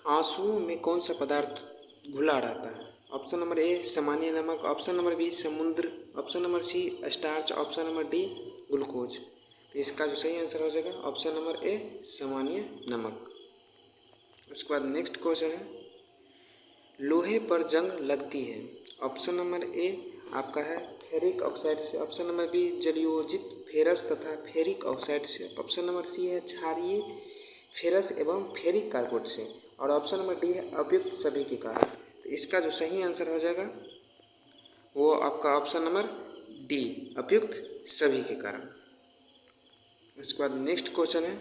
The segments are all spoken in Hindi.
आंसुओं में कौन सा पदार्थ घुला रहता है? ऑप्शन नंबर ए सामान्य नमक, ऑप्शन नंबर बी समुद्र, option number C starch, option number D glucose. तो इसका जो सही आंसर हो जाएगा ऑप्शन नंबर ए सामान्य नमक। उसके बाद नेक्स्ट क्वेश्चन है, लोहे पर जंग लगती है। ऑप्शन नंबर ए आपका है फेरिक ऑक्साइड से, ऑप्शन नंबर बी जलयोजित फेरस तथा फेरिक ऑक्साइड से, ऑप्शन नंबर सी है क्षारीय फेरस एवं फेरिक कार्बोनेट से, और ऑप्शन नंबर डी है अभियुक्त सभी के कारण। तो इसका जो सही आंसर हो जाएगा वो आपका ऑप्शन नंबर डी अभियुक्त सभी के कारण। उसके बाद नेक्स्ट क्वेश्चन है,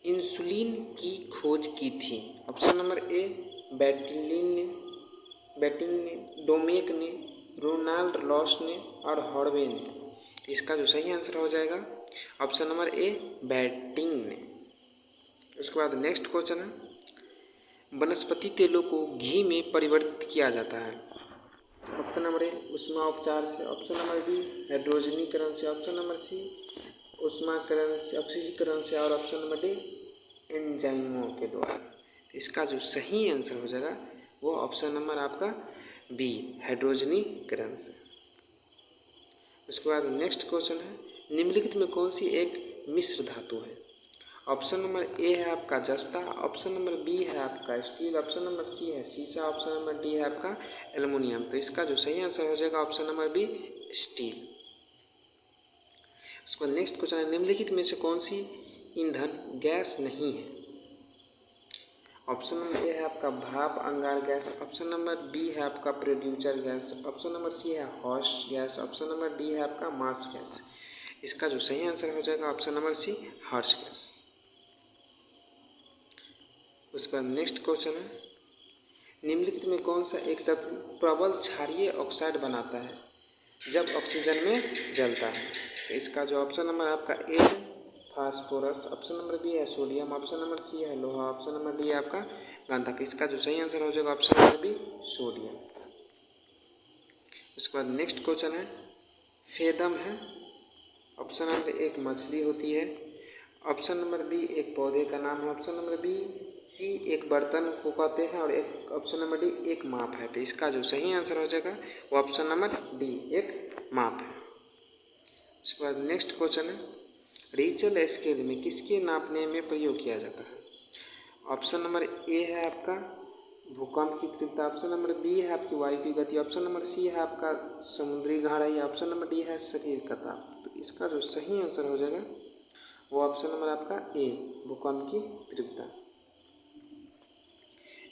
इंसुलिन की खोज की थी। ऑप्शन नंबर ए बैटिंग ने, डोमेक ने, रोनाल्ड रॉस ने और हॉर्वे ने। तो इसका जो सही आंसर हो जाएगा ऑप्शन नंबर ए बैटिंग ने। उसके बाद नेक्स्ट क्वेश्चन है, वनस्पति तेलों को घी में परिवर्तित किया जाता है। ऑप्शन नंबर ए ऊष्मा उपचार से, ऑप्शन नंबर बी हाइड्रोजनीकरण से, ऑप्शन नंबर सी ऊष्माकरण से, ऑक्सीकरण से, और ऑप्शन नंबर डी एंजाइमों के द्वारा। इसका जो सही आंसर हो जाएगा वो ऑप्शन नंबर आपका बी हाइड्रोजनीकरण से। उसके बाद नेक्स्ट क्वेश्चन है, निम्नलिखित में कौन सी एक मिश्र धातु है? ऑप्शन नंबर ए है आपका जस्ता, ऑप्शन नंबर बी है आपका स्टील, ऑप्शन नंबर सी है सीसा, ऑप्शन नंबर डी है आपका एल्युमिनियम। तो इसका जो सही आंसर हो जाएगा ऑप्शन नंबर बी स्टील। उसका नेक्स्ट क्वेश्चन है, निम्नलिखित में से कौन सी ईंधन गैस नहीं है? ऑप्शन नंबर ए है आपका भाप अंगार गैस, ऑप्शन नंबर बी है आपका producer gas, option number C है horse gas, option number D है आपका मार्स गैस। इसका जो सही आंसर हो जाएगा option number C horse gas. उसका नेक्स्ट क्वेश्चन है, निम्नलिखित में कौन सा एक तत्व प्रबल क्षारीय ऑक्साइड बनाता है जब ऑक्सीजन में जलता है? तो इसका जो ऑप्शन नंबर आपका ए है फास्फोरस, ऑप्शन नंबर बी है सोडियम, ऑप्शन नंबर सी है लोहा, ऑप्शन नंबर डी है आपका गंधक। इसका जो सही आंसर हो जाएगा ऑप्शन नंबर बी सोडियम। उसके बाद नेक्स्ट क्वेश्चन है, फेदम है, ऑप्शन नंबर एक मछली होती है, ऑप्शन नंबर बी एक पौधे का नाम है, ऑप्शन नंबर बी सी एक बर्तन को कहते हैं, और एक ऑप्शन नंबर डी एक माप है। तो इसका जो सही आंसर हो जाएगा वो ऑप्शन नंबर डी एक माप है। उसके बाद नेक्स्ट क्वेश्चन है, रिचल स्केल में किसके नापने में प्रयोग किया जाता है? ऑप्शन नंबर ए है आपका भूकंप की तीव्रता, ऑप्शन नंबर बी है आपकी वायु की गति, ऑप्शन नंबर सी है आपका समुद्री गहराई, ऑप्शन नंबर डी है शरीर का ताप। तो इसका जो सही आंसर हो जाएगा वो ऑप्शन नंबर आपका ए भूकंप की तीव्रता।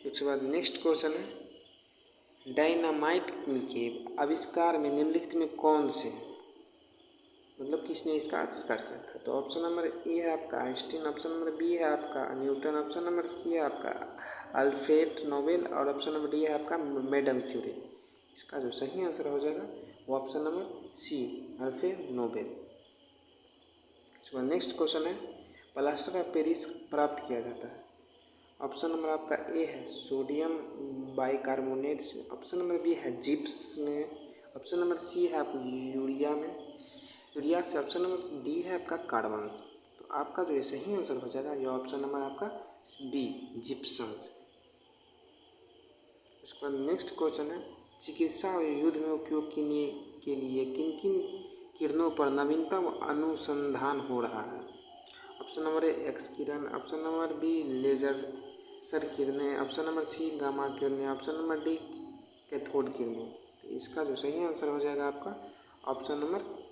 उसके बाद नेक्स्ट क्वेश्चन है, डायनामाइट के आविष्कार में निम्नलिखित में कौन से, मतलब किसने इसका आविष्कार किया था? तो ऑप्शन नंबर ए है आपका आइंस्टीन, ऑप्शन नंबर बी है आपका न्यूटन, ऑप्शन नंबर सी है आपका अल्फ्रेड नोबेल, और ऑप्शन नंबर डी है आपका मैडम क्यूरी। इसका जो सही आंसर हो जाएगा वो option number C Alfred Nobel. इसके बाद नेक्स्ट क्वेश्चन है, प्लास्टर ऑफ पेरिस प्राप्त किया जाता है। ऑप्शन नंबर आपका ए है सोडियम बाइकार्बोनेट से, ऑप्शन नंबर बी है जिप्स में, ऑप्शन नंबर सी है आपका यूरिया से, ऑप्शन नंबर डी है आपका कार्बन। तो आपका जो ये सही आंसर हो जाएगा ये ऑप्शन नंबर आपका बी जिप्सम से। इसके बाद नेक्स्ट क्वेश्चन है, चिकित्सा और युद्ध में उपयोग के लिए किन किन किरणों पर नवीनतम अनुसंधान हो रहा है? ऑप्शन नंबर ए एक्स किरण, ऑप्शन नंबर बी लेजर सर किरणें, ऑप्शन नंबर सी गामा किरणें, ऑप्शन नंबर डी कैथोड किरणें। तो इसका जो सही आंसर हो जाएगा आपका ऑप्शन नंबर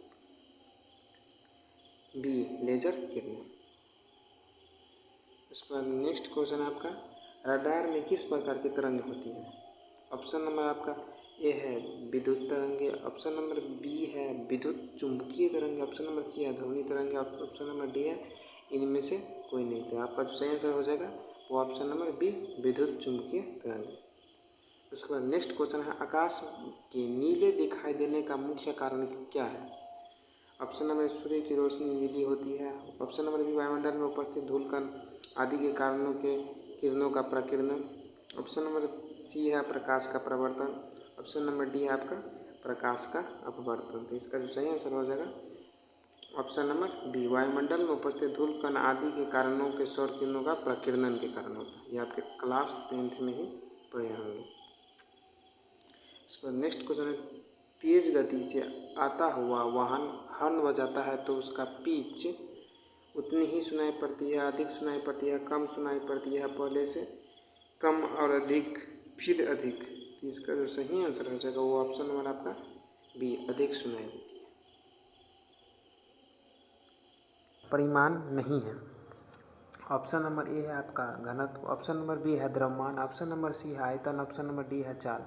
बी लेजर किरणें। उसके बाद नेक्स्ट क्वेश्चन है आपका, रडार में किस प्रकार की तरंग होती है? ऑप्शन नंबर आपका ए है विद्युत तरंगे, ऑप्शन नंबर बी है विद्युत चुंबकीय तरंगे, ऑप्शन नंबर सी है ध्वनि तरंगे, ऑप्शन नंबर डी है इनमें से कोई नहीं। तो आपका जो सही आंसर हो जाएगा वो ऑप्शन नंबर बी विद्युत चुंबकीय तरंगे। उसके बाद नेक्स्ट क्वेश्चन है, आकाश के नीले दिखाई देने का मुख्य कारण क्या है? ऑप्शन नंबर सूर्य की रोशनी नीली होती है, ऑप्शन नंबर बी वायुमंडल में उपस्थित धूलकण आदि के कारणों के किरणों का प्रकीर्णन, ऑप्शन नंबर सी है प्रकाश का प्रवर्तन, ऑप्शन नंबर डी है आपका प्रकाश का अपवर्तन। तो इसका जो सही आंसर हो जाएगा ऑप्शन नंबर बी, वायुमंडल में उपस्थित धूल कण आदि के कारणों के सौर किरणों का प्रकीर्णन के कारण होता है। ये आपके क्लास 10th में ही पढ़े होंगे। इसके बाद नेक्स्ट क्वेश्चन है, तेज गति से आता हुआ वाहन हॉर्न बजाता है तो उसका पिच उतनी ही सुनाई पड़ती है, अधिक सुनाई पड़ती है, कम सुनाई पड़ती है, पहले से कम और अधिक, फिर अधिक। तो इसका जो सही आंसर हो जाएगा वो ऑप्शन नंबर आपका बी, अधिक सुनाई देती है, परिमाण नहीं है। ऑप्शन नंबर ए है आपका घनत्व, ऑप्शन नंबर बी है द्रव्यमान, ऑप्शन नंबर सी है आयतन, ऑप्शन नंबर डी है चाल।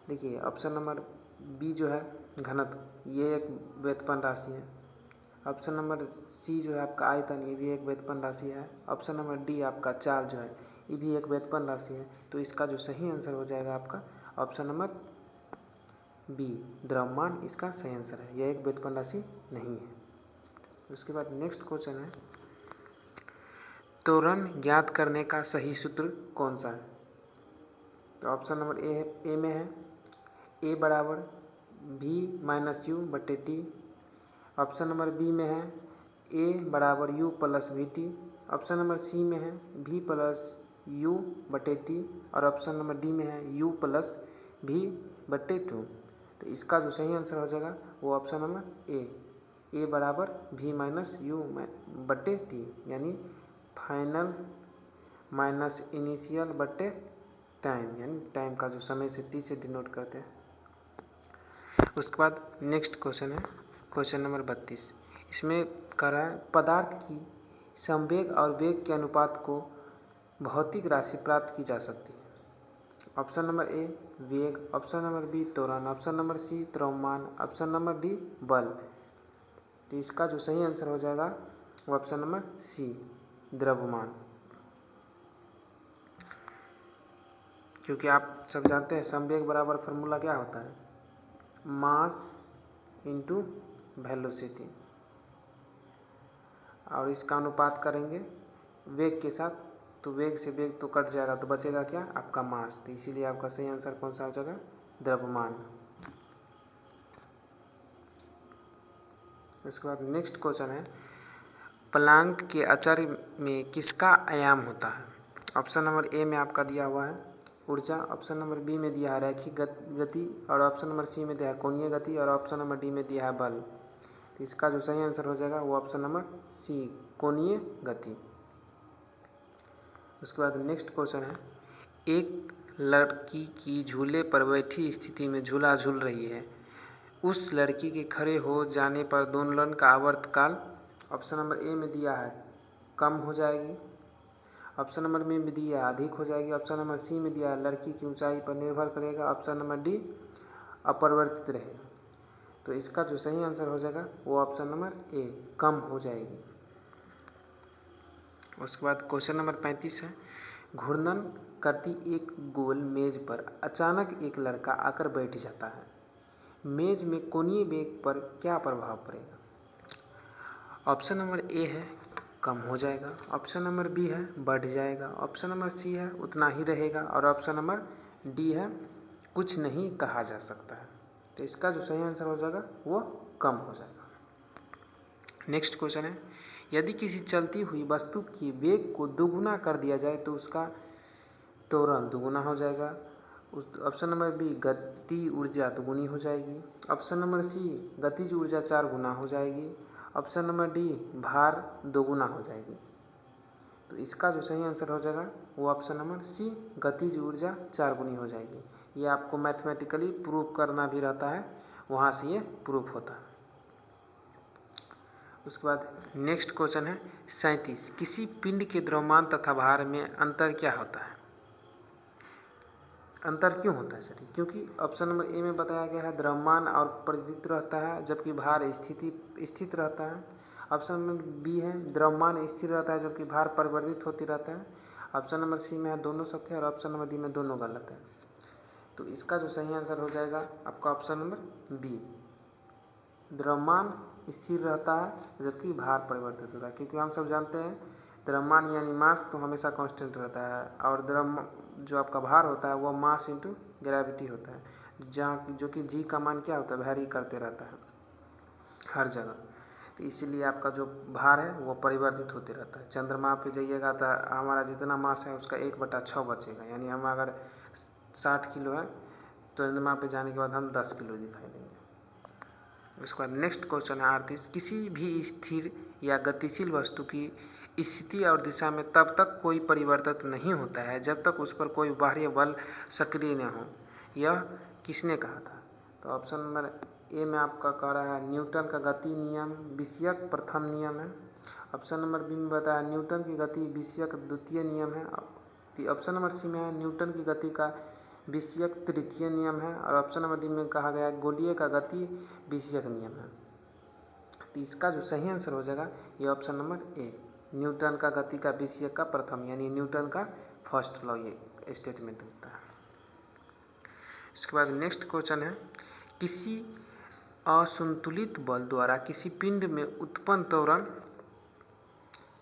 देखिए ऑप्शन नंबर बी जो है घनत्व, ये एक व्युत्पन्न राशि है। ऑप्शन नंबर सी जो है आपका आयतन, ये भी एक व्युत्पन्न राशि है। ऑप्शन नंबर डी आपका चाल जो है ये भी एक व्युत्पन्न राशि है। तो इसका जो सही आंसर हो जाएगा आपका ऑप्शन नंबर बी, द्रव्यमान इसका सही आंसर है, यह एक व्युत्पन्न राशि नहीं है। उसके बाद नेक्स्ट क्वेश्चन है, त्वरण ज्ञात करने का सही सूत्र कौन सा है? तो ऑप्शन नंबर ए में है ए बराबर भी माइनस यू बटे टी। ऑप्शन नंबर बी में है ए बराबर you plus we T. Option number सी में है भी प्लस यू बटे टी। और ऑप्शन नंबर डी में है यू प्लस भी बटे टू। तो इसका जो सही आंसर हो जाएगा वो ऑप्शन नंबर ए बराबर भी माइनस यू बटे टी, यानी फाइनल माइनस इनिशियल बटे टाइम, यानी टाइम का जो समय से टी से डिनोट करते हैं। उसके बाद नेक्स्ट क्वेश्चन है क्वेश्चन नंबर 32। इसमें कह रहा है पदार्थ की संवेग और वेग के अनुपात को भौतिक राशि प्राप्त की जा सकती है। ऑप्शन नंबर ए वेग, ऑप्शन नंबर बी त्वरण, ऑप्शन नंबर सी द्रव्यमान, ऑप्शन नंबर डी बल। तो इसका जो सही आंसर हो जाएगा वो ऑप्शन नंबर सी, द्रव्यमान। क्योंकि आप सब जानते हैं संवेग बराबर फार्मूला क्या होता है, मास इंटू वेलोसिटी, और इसका अनुपात करेंगे वेग के साथ, तो वेग से वेग तो कट जाएगा, तो बचेगा क्या आपका मास। तो इसीलिए आपका सही आंसर कौन सा हो जाएगा, द्रव्यमान। उसके बाद नेक्स्ट क्वेश्चन है, प्लांक के अचर में किसका आयाम होता है? ऑप्शन नंबर ए में आपका दिया हुआ है ऊर्जा, ऑप्शन नंबर बी में दिया है रैखिक गति, और ऑप्शन नंबर सी में दिया है कोणीय गति, और ऑप्शन नंबर डी में दिया है बल। तो इसका जो सही आंसर हो जाएगा वो ऑप्शन नंबर सी, कोणीय गति। उसके बाद नेक्स्ट क्वेश्चन है, एक लड़की की झूले पर बैठी स्थिति में झूला झूल रही है, उस लड़की के खड़े हो जाने पर दोलन का आवर्तकाल ऑप्शन नंबर ए में दिया है कम हो जाएगी, ऑप्शन नंबर बी में दिया है अधिक हो जाएगी, ऑप्शन नंबर सी में दिया है लड़की की ऊंचाई पर निर्भर करेगा, ऑप्शन नंबर डी अपरिवर्तित रहेगा। तो इसका जो सही आंसर हो जाएगा वो ऑप्शन नंबर ए, कम हो जाएगी। उसके बाद क्वेश्चन नंबर 35 है, घूर्णन करती एक गोल मेज पर अचानक एक लड़का आकर बैठ जाता है, मेज में कोणीय वेग पर क्या प्रभाव पड़ेगा? ऑप्शन नंबर ए है कम हो जाएगा, ऑप्शन नंबर बी है बढ़ जाएगा, ऑप्शन नंबर सी है उतना ही रहेगा, और ऑप्शन नंबर डी है कुछ नहीं कहा जा सकता है। तो इसका जो सही आंसर हो जाएगा वो कम हो जाएगा। नेक्स्ट क्वेश्चन है, यदि किसी चलती हुई वस्तु की वेग को दोगुना कर दिया जाए तो उसका त्वरण दोगुना हो जाएगा। ऑप्शन नंबर बी गति ऊर्जा दोगुनी हो जाएगी, ऑप्शन नंबर सी गतिज ऊर्जा 4 गुना हो जाएगी, ऑप्शन नंबर डी भार दोगुना हो जाएगी। तो इसका जो सही आंसर हो जाएगा वो ऑप्शन नंबर सी, गतिज ऊर्जा 4 गुनी हो जाएगी। ये आपको मैथमेटिकली प्रूफ करना भी रहता है, वहाँ से ये प्रूफ होता है। उसके बाद नेक्स्ट क्वेश्चन है 37, किसी पिंड के द्रव्यमान तथा भार में अंतर क्या होता है? अंतर क्यों होता है सर? क्योंकि ऑप्शन नंबर ए में बताया गया है द्रव्यमान और परिवर्तित रहता है जबकि भार स्थित रहता है। ऑप्शन नंबर बी है द्रव्यमान स्थिर रहता है जबकि भार परिवर्तित होती रहता है। ऑप्शन नंबर सी में है दोनों सत्य है, और ऑप्शन नंबर डी में दोनों गलत है। तो इसका जो सही आंसर हो जाएगा आपका ऑप्शन नंबर बी, द्रव्यमान स्थिर रहता है जबकि भार परिवर्तित होता है। क्योंकि हम सब जानते हैं द्रव्यमान यानी मास तो हमेशा कांस्टेंट रहता है, और जो आपका भार होता है वो मास इंटू ग्रेविटी होता है, जहाँ जो कि जी का मान क्या होता है, वैरी करते रहता है हर जगह। तो इसीलिए आपका जो भार है वो परिवर्तित होते रहता है। चंद्रमा पे जाइएगा तो हमारा जितना मास है उसका 1/6 बचेगा, यानी हम अगर 60 किलो है तो चंद्रमा पे जाने के बाद हम 10 किलो दिखाई देंगे। उसके बाद नेक्स्ट क्वेश्चन है 38, किसी भी स्थिर या गतिशील वस्तु की स्थिति और दिशा में तब तक कोई परिवर्तन नहीं होता है जब तक उस पर कोई बाह्य बल सक्रिय न हो, यह किसने कहा था? तो ऑप्शन नंबर ए में आपका कह रहा है न्यूटन का गति नियम विषयक प्रथम नियम है। ऑप्शन नंबर बी में बताया न्यूटन की गति विषयक द्वितीय नियम है। ऑप्शन नंबर सी में है न्यूटन की गति का विषयक तृतीय नियम है। और ऑप्शन नंबर डी में कहा गया है गोलीय का गति विषयक नियम है। तो इसका जो सही आंसर हो जाएगा ये ऑप्शन नंबर ए, न्यूटन का गति का विषयक का प्रथम, यानी न्यूटन का फर्स्ट लॉ ये स्टेटमेंट होता है। इसके बाद नेक्स्ट क्वेश्चन है किसी असंतुलित बल द्वारा किसी पिंड में उत्पन्न त्वरण।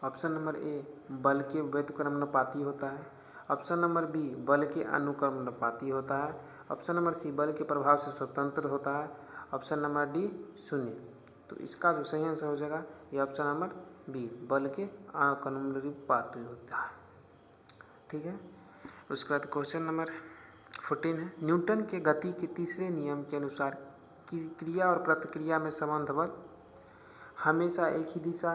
ऑप्शन नंबर ए बल के व्युत्क्रमनुपाती होता है। ऑप्शन नंबर बी बल के अनुक्रमनुपाती होता है। ऑप्शन नंबर सी बल के प्रभाव से स्वतंत्र होता है। ऑप्शन नंबर डी शून्य। तो इसका जो सही आंसर हो जाएगा ये ऑप्शन नंबर बी बल के अनुक्रमनुपाती होता है। ठीक है। उसके बाद क्वेश्चन नंबर 14 है न्यूटन के गति के तीसरे नियम के अनुसार क्रिया और प्रतिक्रिया में संबंध बल हमेशा एक ही दिशा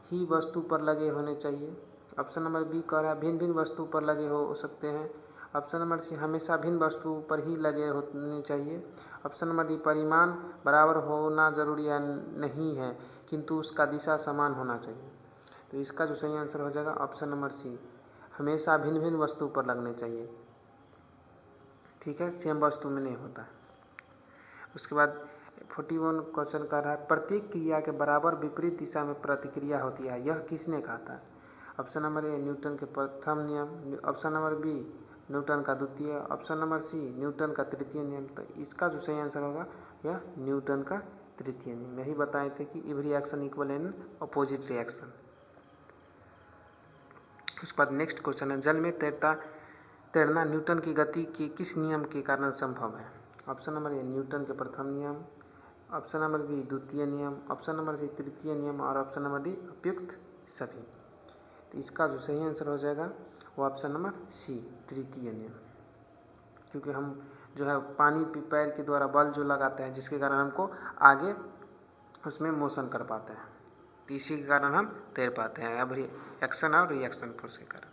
ही वस्तु पर लगे होने चाहिए। ऑप्शन नंबर बी कह रहा है भिन्न भिन्न वस्तु पर लगे हो सकते हैं। ऑप्शन नंबर सी हमेशा भिन्न वस्तु पर ही लगे होने चाहिए। ऑप्शन नंबर डी परिमाण बराबर होना जरूरी है नहीं है किंतु उसका दिशा समान होना चाहिए। तो इसका जो सही आंसर हो जाएगा ऑप्शन नंबर सी, हमेशा भिन्न भिन्न वस्तु पर लगने चाहिए। ठीक है, सेम वस्तु में नहीं होता। उसके बाद 41 क्वेश्चन कर रहा है प्रत्येक क्रिया के बराबर विपरीत दिशा में प्रतिक्रिया होती है, यह किसने कहा था? ऑप्शन नंबर ए न्यूटन के प्रथम नियम। ऑप्शन नंबर बी न्यूटन का द्वितीय। ऑप्शन नंबर सी न्यूटन का तृतीय नियम। तो इसका जो सही आंसर होगा यह न्यूटन का तृतीय नियम। यही बताए थे कि every action equal in opposite reaction. उसके बाद नेक्स्ट क्वेश्चन है जल में तैरना न्यूटन की गति के किस नियम के कारण संभव है? ऑप्शन नंबर ए न्यूटन के प्रथम नियम। ऑप्शन नंबर बी द्वितीय नियम। ऑप्शन नंबर सी तृतीय नियम। और ऑप्शन नंबर डी उपयुक्त सभी। तो इसका जो सही आंसर हो जाएगा वो ऑप्शन नंबर सी तृतीय नियम, क्योंकि हम जो है पानी पे पैर के द्वारा बल जो लगाते हैं जिसके कारण हमको आगे उसमें मोशन कर पाते हैं, तो इसी के कारण हम तैर पाते हैं, अब एक्शन और रिएक्शन फोर्स के कारण।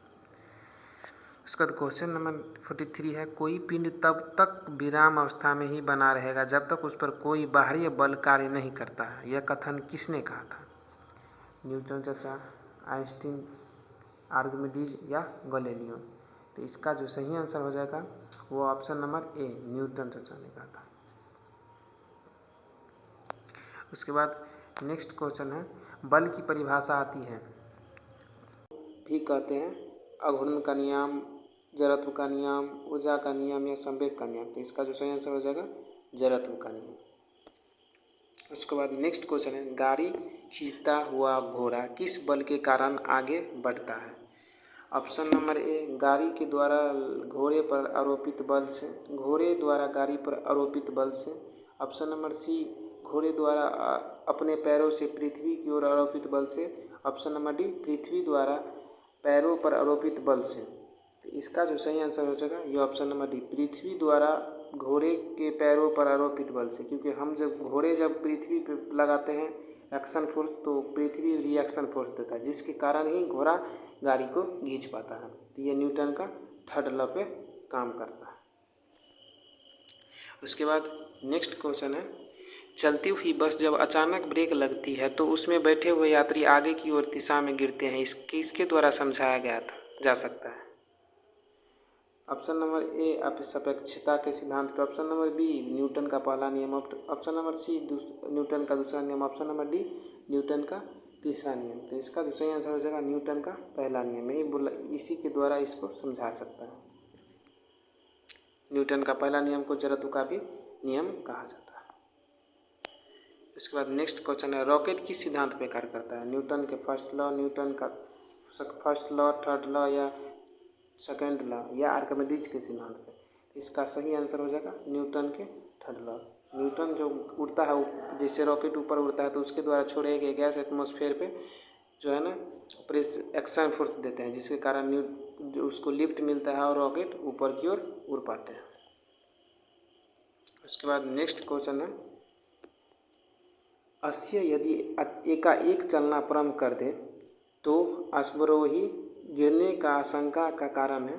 उसका क्वेश्चन नंबर 43 है कोई पिंड तब तक विराम अवस्था में ही बना रहेगा जब तक उस पर कोई बाहरी बल कार्य नहीं करता है, यह कथन किसने कहा था? न्यूटन चाचा, आइंस्टीन, आर्किमिडीज या गैलीलियो। तो इसका जो सही आंसर हो जाएगा वो ऑप्शन नंबर ए न्यूटन चाचा ने कहा था। उसके बाद नेक्स्ट क्वेश्चन है बल की परिभाषा आती है भी कहते हैं अघूर्ण का नियम, जड़त्व का नियम, ऊर्जा का नियम या संवेग का नियम। तो इसका जो सही आंसर हो जाएगा जड़त्व का नियम। उसके बाद नेक्स्ट क्वेश्चन है गाड़ी खींचता हुआ घोड़ा किस बल के कारण आगे बढ़ता है? ऑप्शन नंबर ए गाड़ी के द्वारा घोड़े पर आरोपित बल से, घोड़े द्वारा गाड़ी पर आरोपित बल से। ऑप्शन नंबर सी घोड़े द्वारा अपने पैरों से पृथ्वी की ओर आरोपित बल से। ऑप्शन नंबर डी पृथ्वी द्वारा पैरों पर आरोपित बल से। तो इसका जो सही आंसर हो जाएगा ये ऑप्शन नंबर डी पृथ्वी द्वारा घोड़े के पैरों पर आरोपित बल से, क्योंकि हम जब घोड़े जब पृथ्वी पर लगाते हैं एक्शन फोर्स तो पृथ्वी रिएक्शन फोर्स देता है जिसके कारण ही घोड़ा गाड़ी को खींच पाता है। तो ये न्यूटन का थर्ड लॉ पे काम करता है। उसके बाद नेक्स्ट क्वेश्चन है चलती हुई बस जब अचानक ब्रेक लगती है तो उसमें बैठे हुए यात्री आगे की ओर दिशा में गिरते हैं, इसके द्वारा समझाया गया जा सकता है? ऑप्शन नंबर ए सापेक्षता के सिद्धांत पे। ऑप्शन नंबर बी न्यूटन का पहला नियम। ऑप्शन नंबर सी न्यूटन का दूसरा नियम। ऑप्शन नंबर डी न्यूटन का तीसरा नियम। तो इसका जो सही आंसर हो जाएगा न्यूटन का पहला नियम। यही बोला, इसी के द्वारा इसको समझा सकता है। न्यूटन का पहला नियम को जड़त्व का भी नियम कहा जाता है। इसके बाद नेक्स्ट क्वेश्चन है रॉकेट किस सिद्धांत पे कार्य करता है? न्यूटन के फर्स्ट लॉ, न्यूटन का फर्स्ट लॉ, थर्ड लॉ या सेकेंड लॉ या आर्किमिडीज के सिद्धांत पे? इसका सही आंसर हो जाएगा न्यूटन के थर्ड लॉ। न्यूट्रॉन जो उड़ता है, जैसे रॉकेट ऊपर उड़ता है तो उसके द्वारा छोड़े गए गैस एटमॉस्फेयर पे जो है ना प्रेस एक्शन फोर्स देते हैं, जिसके कारण जो उसको लिफ्ट मिलता है और रॉकेट ऊपर की ओर उड़ पाते हैं। उसके बाद नेक्स्ट क्वेश्चन है, अश्य यदि एकाएक चलना प्रारंभ कर दे तो अश्वरोही गिरने का आशंका का कारण है।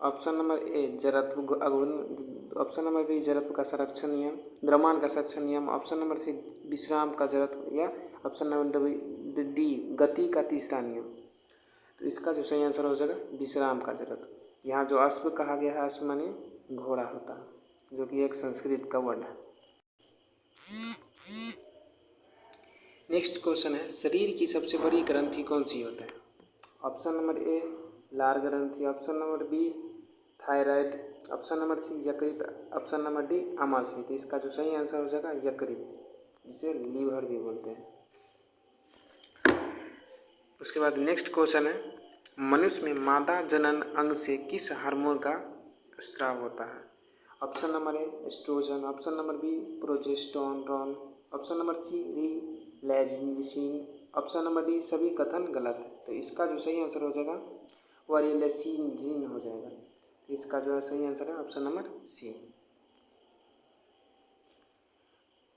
ऑप्शन नंबर ए जड़त्व अघूर्ण, ऑप्शन नंबर बी जड़त्व का संरक्षण नियम, द्रव्यमान का संरक्षण नियम, ऑप्शन नंबर सी विश्राम का जड़त्व, या ऑप्शन नंबर डी गति का तीसरा नियम। तो इसका जो सही आंसर हो जाएगा विश्राम का जड़त्व। यहाँ जो अश्व कहा गया है, अश्व माने घोड़ा होता है, जो कि एक संस्कृत का वर्ड है। नेक्स्ट क्वेश्चन है, शरीर की सबसे बड़ी ग्रंथि कौन सी होता है? ऑप्शन नंबर ए लार ग्रंथि, option number B thyroid, option number C यकृत, ऑप्शन नंबर डी आमाशय। तो इसका जो सही आंसर हो जाएगा यकृत, जिसे लीवर भी बोलते हैं। उसके बाद नेक्स्ट क्वेश्चन है, मनुष्य में मादा जनन अंग से किस हार्मोन का स्राव होता है? Option number A oestrogen, option number B progesterone, option number C relaxin, option number D सभी कथन गलत है। तो इसका जो सही आंसर हो जाएगा वो रिलैक्सिन हो जाएगा। इसका जो है सही आंसर है ऑप्शन नंबर सी।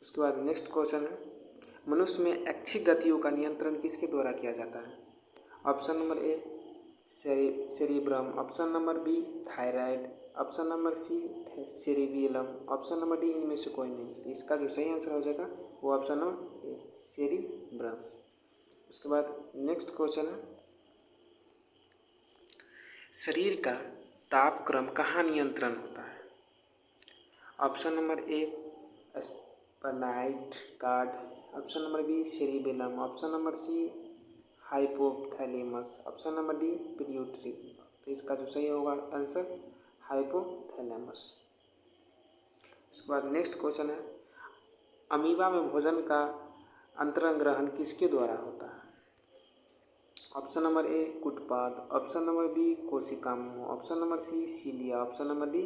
उसके बाद नेक्स्ट क्वेश्चन है, मनुष्य में ऐच्छिक गतियों का नियंत्रण किसके द्वारा किया जाता है? Option number A cerebrum, option number B thyroid, option number C cerebellum, option number D इनमें से कोई नहीं। इसका जो सही आंसर हो जाएगा वो ऑप्शन नंबर ए सेरिब्रम। उसके बाद नेक्स्ट क्वेश्चन है, शरीर का तापक्रम कहाँ नियंत्रण होता है? Option number A spinal cord, option number B cerebellum, option number C hypothalamus, option number D pituitary. तो इसका जो सही होगा आंसर हाइपोथैलेमस। उसके बाद नेक्स्ट क्वेश्चन है, अमीबा में भोजन का अंतरण ग्रहण किसके द्वारा होता है? ऑप्शन नंबर ए कुटपाद, ऑप्शन नंबर बी कोशिकामूह, option number C cilia, option number D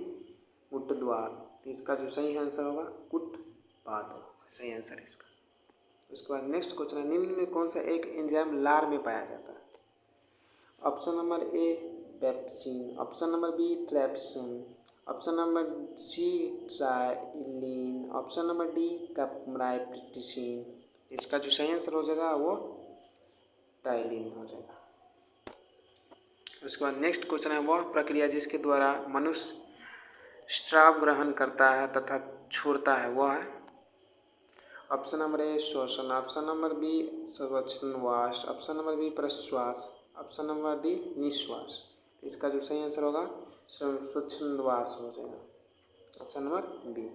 गुटद्वार। तो इसका जो सही आंसर होगा कुटपाद, सही आंसर इसका। उसके बाद नेक्स्ट क्वेश्चन है, निम्न में कौन सा एक एंजाइम लार में पाया जाता है? Option number A pepsin, option number B trypsin, option number C ptyalin, option number D capsaicin. इसका जो सही आंसर हो जाएगा वो टाइलिन हो जाएगा। उसके बाद नेक्स्ट क्वेश्चन है, वह प्रक्रिया जिसके द्वारा मनुष्य स्राव ग्रहण करता है तथा छोड़ता है वह है? ऑप्शन नंबर ए श्वसन, ऑप्शन नंबर बी श्वसनवास, ऑप्शन नंबर बी प्रश्वास, ऑप्शन नंबर डी निश्वास। इसका जो सही आंसर होगा श्वसनवास हो जाएगा, ऑप्शन नंबर बी।